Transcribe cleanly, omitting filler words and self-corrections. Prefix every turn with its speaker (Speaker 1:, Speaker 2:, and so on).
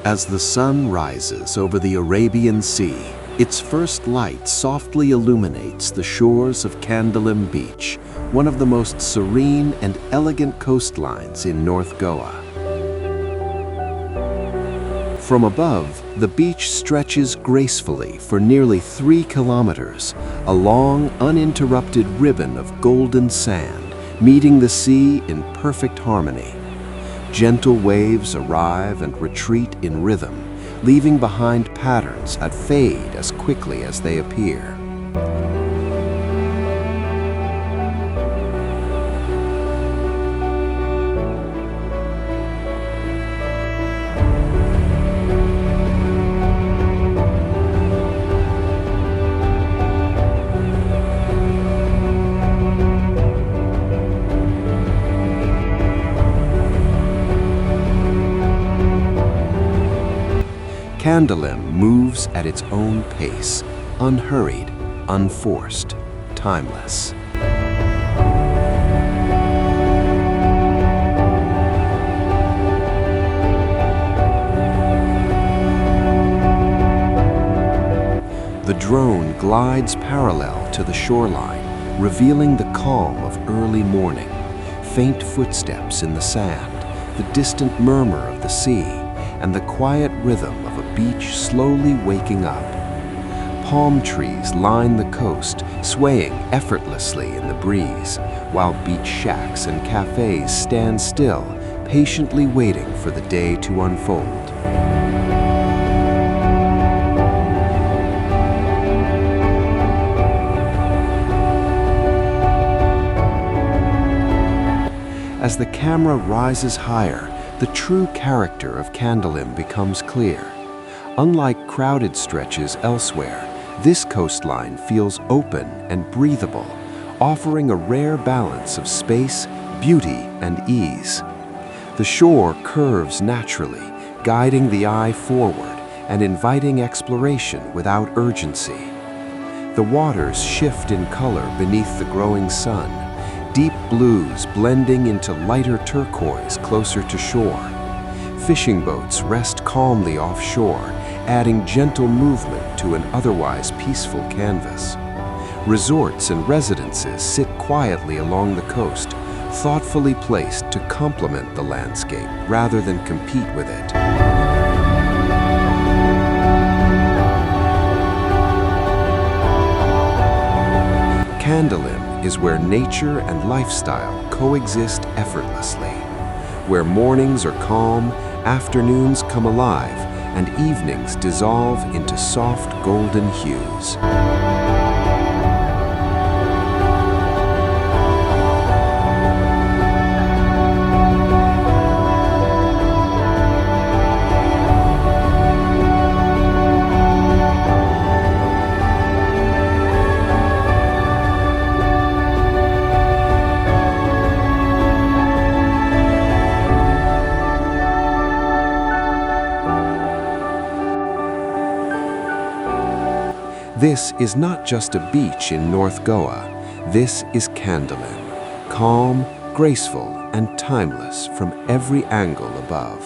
Speaker 1: As the sun rises over the Arabian Sea, its first light softly illuminates the shores of Candolim Beach, one of the most serene and elegant coastlines in North Goa. From above, the beach stretches gracefully for nearly 3 kilometers, a long, uninterrupted ribbon of golden sand, meeting the sea in perfect harmony. Gentle waves arrive and retreat in rhythm, leaving behind patterns that fade as quickly as they appear. Candolim moves at its own pace, unhurried, unforced, timeless. The drone glides parallel to the shoreline, revealing the calm of early morning, faint footsteps in the sand, the distant murmur of the sea, and the quiet rhythm of a beach slowly waking up. Palm trees line the coast, swaying effortlessly in the breeze, while beach shacks and cafés stand still, patiently waiting for the day to unfold. As the camera rises higher, the true character of Candolim becomes clear. Unlike crowded stretches elsewhere, this coastline feels open and breathable, offering a rare balance of space, beauty, and ease. The shore curves naturally, guiding the eye forward and inviting exploration without urgency. The waters shift in color beneath the growing sun, deep blues blending into lighter turquoise closer to shore. Fishing boats rest calmly offshore, adding gentle movement to an otherwise peaceful canvas. Resorts and residences sit quietly along the coast, thoughtfully placed to complement the landscape rather than compete with it. Candolim is where nature and lifestyle coexist effortlessly, where mornings are calm, afternoons come alive, and evenings dissolve into soft golden hues. This is not just a beach in North Goa. This is Candolim, calm, graceful, and timeless from every angle above.